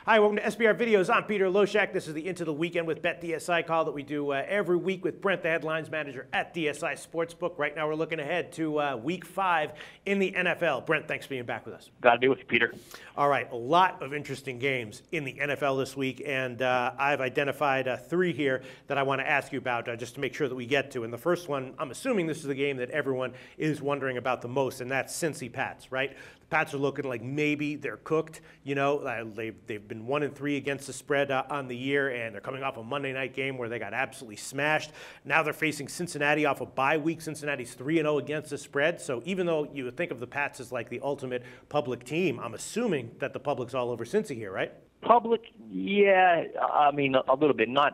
Hi, welcome to SBR Videos. I'm Peter Loshak. This is the Into the Weekend with BetDSI call that we do every week with Brent, the headlines manager at DSI Sportsbook. Right now we're looking ahead to Week 5 in the NFL. Brent, thanks for being back with us. Got to be with you, Peter. All right, a lot of interesting games in the NFL this week, and I've identified 3 here that I want to ask you about just to make sure that we get to. And the first one, I'm assuming this is the game that everyone is wondering about the most, and that's Cincy Pats, right? The Pats are looking like maybe they're cooked. You know, they've been 1-3 against the spread on the year, and they're coming off a Monday night game where they got absolutely smashed. Now they're facing Cincinnati off a bye week. Cincinnati's 3-0 against the spread. So even though you would think of the Pats as like the ultimate public team, I'm assuming that the public's all over Cincy here, right? Public, yeah. I mean, a little bit, not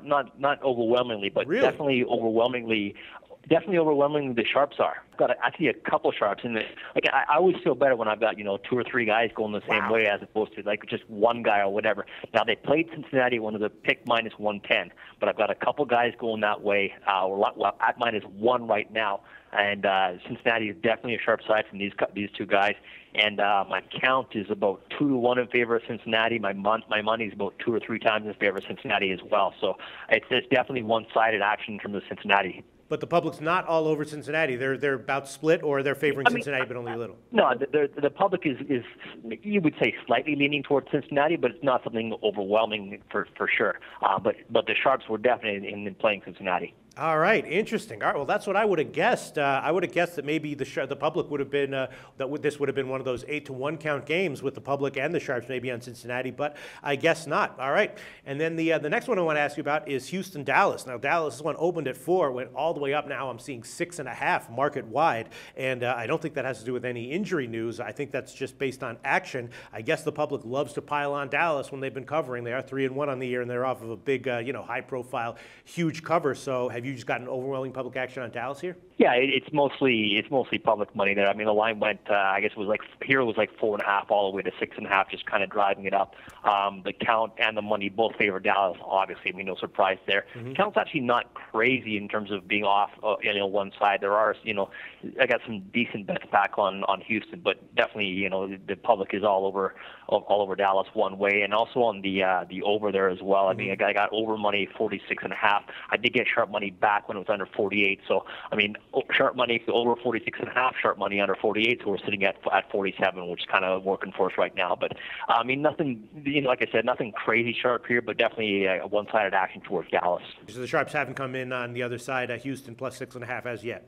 overwhelmingly, but really? Definitely overwhelmingly the sharps are. I've got actually a couple sharps in this. Like I always feel better when I've got 2 or 3 guys going the same way as opposed to like just one guy or whatever. Now they played Cincinnati when it was a pick -110, but I've got a couple guys going that way. We're at -1 right now, and Cincinnati is definitely a sharp side from these 2 guys. And my count is about 2-1 in favor of Cincinnati. My money is about 2 or 3 times in favor of Cincinnati as well. So it's definitely one-sided action in terms of Cincinnati. But the public's not all over Cincinnati. They're about split, or they're favoring Cincinnati, but only a little. No, the public is you would say slightly leaning towards Cincinnati, but it's not something overwhelming for sure. But the sharps were definitely in playing Cincinnati. All right, interesting. All right, well, that's what I would have guessed. I would have guessed that maybe the public would have been this would have been one of those 8-1 count games with the public and the sharps maybe on Cincinnati, but I guess not. All right, and then the next one I want to ask you about is Houston Dallas. Now Dallas, this one opened at 4, went all the way up. Now I'm seeing 6.5 market wide, and I don't think that has to do with any injury news. I think that's just based on action. I guess the public loves to pile on Dallas when they've been covering. They are 3-1 on the year, and they're off of a big, high-profile, huge cover. So have you just got an overwhelming public action on Dallas here? Yeah, it's mostly public money there. I mean, the line went, I guess it was like 4.5 all the way to 6.5, just kind of driving it up. The count and the money both favor Dallas, obviously. I mean, no surprise there. Mm-hmm. Count's actually not crazy in terms of being off, one side. There are, I got some decent bets back on Houston, but definitely, the public is all over Dallas one way, and also on the over there as well. I mean, I got over money 46.5. I did get sharp money back when it was under 48. So, I mean, sharp money over 46.5, sharp money under 48. So we're sitting at 47, which is kind of working for us right now. But I mean, nothing, like I said, nothing crazy sharp here, but definitely a one-sided action towards Dallas. So the sharps haven't come in on the other side, Houston plus 6.5 as yet.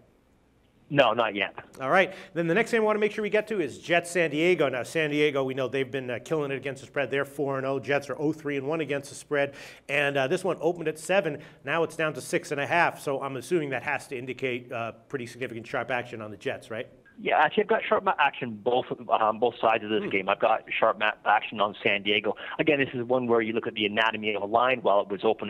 No, not yet. All right. Then the next thing I want to make sure we get to is Jets San Diego. Now, San Diego, we know they've been killing it against the spread. They're 4-0. Jets are 0-3-1 against the spread. And this one opened at 7. Now it's down to 6.5. So I'm assuming that has to indicate pretty significant sharp action on the Jets, right? Yeah, actually, I've got sharp action both sides of this game. I've got sharp action on San Diego. Again, this is one where you look at the anatomy of a line. While it was open,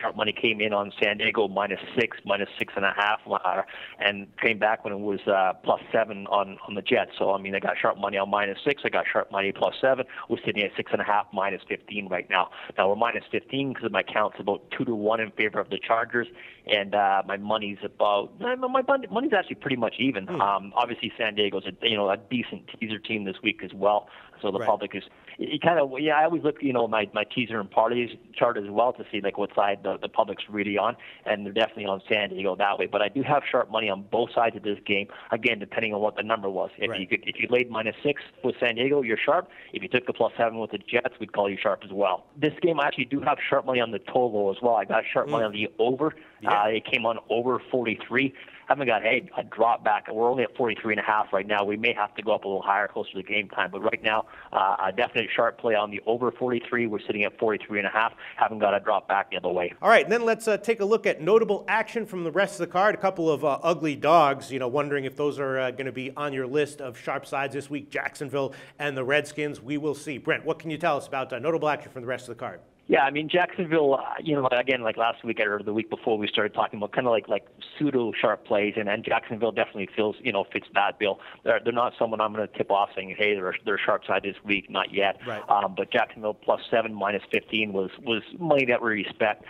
sharp money came in on San Diego -6, -6.5, and came back when it was +7 on the Jets. So, I mean, I got sharp money on -6. I got sharp money +7. We're sitting at 6.5, -15 right now. Now, we're -15 because my count's about 2-1 in favor of the Chargers, and my money's actually pretty much even. Obviously, San Diego's a decent teaser team this week as well. So the public is I always look my teaser and parlays chart as well to see like what side the public's really on, and they're definitely on San Diego that way. But I do have sharp money on both sides of this game. Again, depending on what the number was. If you laid -6 with San Diego, you're sharp. If you took the +7 with the Jets, we'd call you sharp as well. This game I actually do have sharp money on the total as well. I got sharp money on the over. Yeah. It came on over 43. Haven't got a drop back. We're only at 43.5 right now. We may have to go up a little higher closer to game time, but right now, a definite sharp play on the over 43. We're sitting at 43.5. Haven't got a drop back the other way. All right, and then let's take a look at notable action from the rest of the card. A couple of ugly dogs. Wondering if those are going to be on your list of sharp sides this week. Jacksonville and the Redskins. We will see. Brent, what can you tell us about notable action from the rest of the card? Yeah, I mean, Jacksonville, again, like last week or the week before, we started talking about kind of like pseudo sharp plays, and Jacksonville definitely fits that bill. They're not someone I'm going to tip off saying, hey, they're sharp side this week, not yet. Right. But Jacksonville +7, -15 was money that we respect.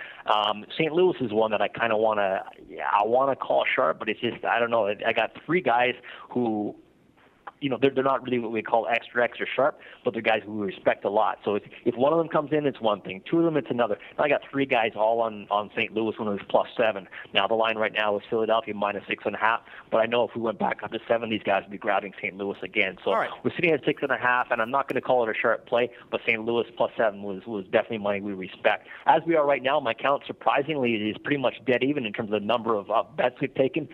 St. Louis is one that I kind of want to call sharp, but it's just, I don't know. I got 3 guys who they're not really what we call extra sharp, but they're guys who we respect a lot. So if one of them comes in, it's one thing. Two of them, it's another. Now I got three guys all on St. Louis when it was +7. Now the line right now is Philadelphia -6.5, but I know if we went back up to 7, these guys would be grabbing St. Louis again. So we're sitting at 6.5, and I'm not going to call it a sharp play, but St. Louis +7 was definitely money we respect. As we are right now, my count surprisingly is pretty much dead even in terms of the number of bets we've taken.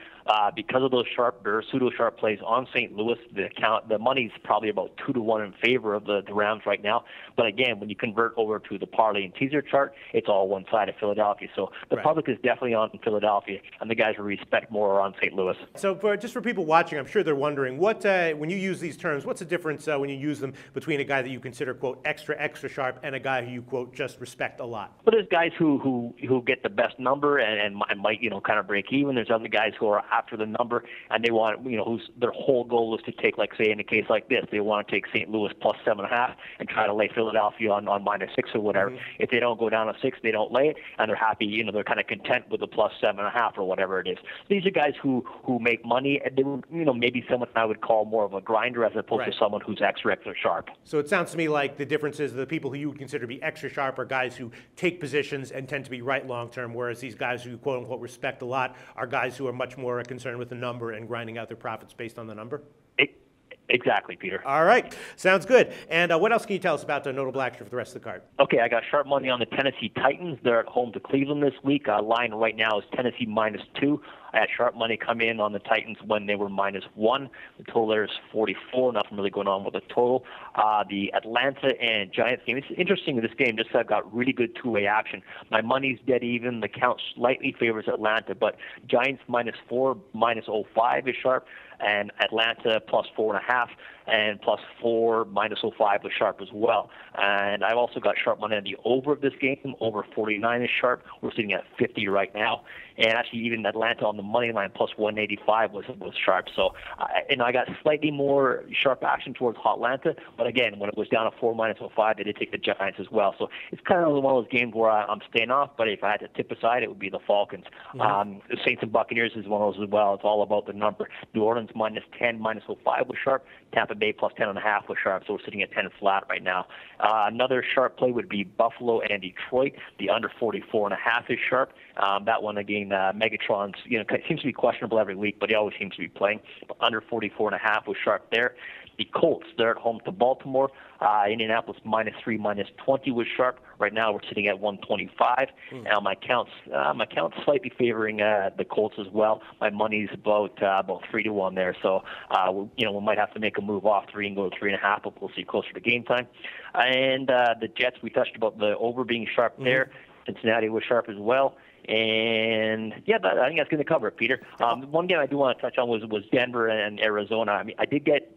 Because of those sharp or pseudo-sharp plays on St. Louis, the money's probably about 2-1 in favor of the Rams right now. But again, when you convert over to the parlay and teaser chart, it's all one side of Philadelphia. So the public is definitely on Philadelphia, and the guys we respect more are on St. Louis. So just for people watching, I'm sure they're wondering, when you use these terms, what's the difference when you use them between a guy that you consider, quote, extra sharp and a guy who you, quote, just respect a lot? But there's guys who get the best number and might, kind of break even. There's other guys who are after the number and they want, whose their whole goal is to take, like, say, in a case like this, they want to take St. Louis +7.5 and try to lay Philadelphia on -6 or whatever. If they don't go down to 6, they don't lay it, and they're happy, they're kind of content with the +7.5 or whatever it is. These are guys who make money, and they, maybe someone I would call more of a grinder as opposed to someone who's extra sharp. So it sounds to me like the difference is the people who you would consider to be extra sharp are guys who take positions and tend to be right long term, whereas these guys who quote unquote respect a lot are guys who are much more concerned with the number and grinding out their profits based on the number? Exactly, Peter. All right. Sounds good. And what else can you tell us about the notable action for the rest of the card? Okay, I got sharp money on the Tennessee Titans. They're at home to Cleveland this week. Line right now is Tennessee -2. I had sharp money come in on the Titans when they were -1. The total there is 44. Nothing really going on with the total. The Atlanta and Giants game. It's interesting in this game. Just I've got really good two-way action. My money's dead even. The count slightly favors Atlanta, but Giants -4, -05 is sharp, and Atlanta +4.5 and +4, -05 was sharp as well. And I've also got sharp money on the over of this game. Over 49 is sharp. We're sitting at 50 right now. And actually, even Atlanta on the money line +185 was sharp. So, I got slightly more sharp action towards Atlanta. But again, when it was down to 4 -05, they did take the Giants as well. So it's kind of one of those games where I'm staying off. But if I had to tip aside, it would be the Falcons. The Saints and Buccaneers is one of those as well. It's all about the number. New Orleans -10, -05 was sharp. Tampa Bay +10.5 was sharp. So we're sitting at 10 flat right now. Another sharp play would be Buffalo and Detroit. The under 44.5 is sharp. That one again, Megatron's, seems to be questionable every week, but he always seems to be playing. But under 44.5 was sharp there. The Colts, they're at home to Baltimore. Indianapolis -3, -20 was sharp. Right now we're sitting at 125. Now my count's slightly favoring the Colts as well. My money's about 3-1 there. So we might have to make a move off 3 and go to 3.5, but we'll see closer to game time. And the Jets, we touched about the over being sharp there. Cincinnati was sharp as well. And yeah, I think that's going to cover it, Peter. One game I do want to touch on was Denver and Arizona. I mean, I did get,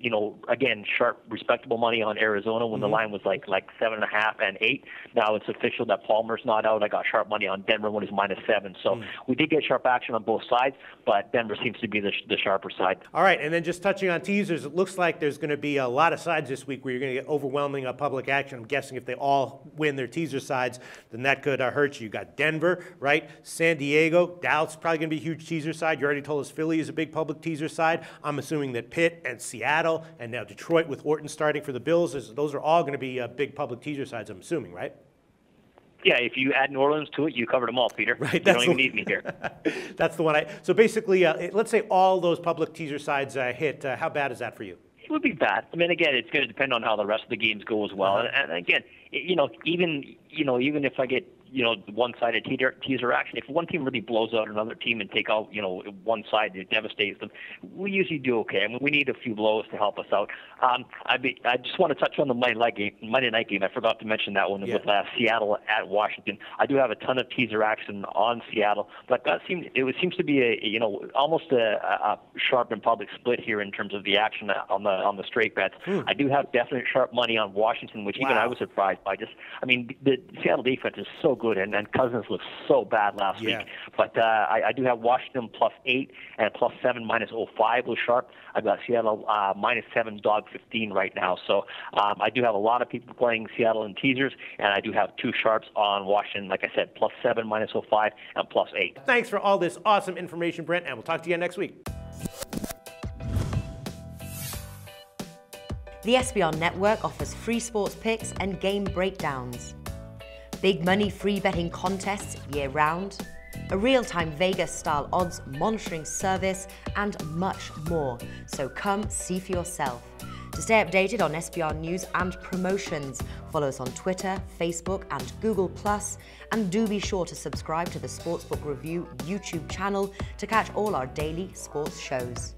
again, sharp, respectable money on Arizona when the line was like 7.5 and 8. Now it's official that Palmer's not out. I got sharp money on Denver when it's -7. So we did get sharp action on both sides, but Denver seems to be the sharper side. All right, and then just touching on teasers, it looks like there's going to be a lot of sides this week where you're going to get overwhelming public action. I'm guessing if they all win their teaser sides, then that could hurt you. You got Denver, right? San Diego, Dallas probably going to be a huge teaser side. You already told us Philly is a big public teaser side. I'm assuming that Pitt and Seattle and now Detroit with Orton starting for the Bills, those are all going to be big public teaser sides, I'm assuming, right? Yeah, if you add New Orleans to it, you covered them all, Peter. Right, you don't even need me here. That's the one. So basically, let's say all those public teaser sides hit. How bad is that for you? It would be bad. I mean, again, it's going to depend on how the rest of the games go as well. And again, even if I get one-sided teaser action, if one team really blows out another team and take out one side that devastates them, we usually do okay. I mean, we need a few blows to help us out. I just want to touch on the Monday night game. I forgot to mention that one with Seattle at Washington. I do have a ton of teaser action on Seattle, but it seems to be almost a sharp and public split here in terms of the action on the straight bets. I do have definite sharp money on Washington, which even I was surprised by. The Seattle defense is so good, and Cousins looked so bad last week. But I do have Washington +8 and +7 -05 was sharp. I've got Seattle -7 dog 15 right now. So I do have a lot of people playing Seattle in teasers, and I do have 2 sharps on Washington, like I said, +7 -05 and +8. Thanks for all this awesome information, Brent, and we'll talk to you next week. The SBR network offers free sports picks and game breakdowns, big money free betting contests year-round, a real-time Vegas-style odds monitoring service, and much more. So come see for yourself. To stay updated on SBR news and promotions, follow us on Twitter, Facebook, and Google+, and do be sure to subscribe to the Sportsbook Review YouTube channel to catch all our daily sports shows.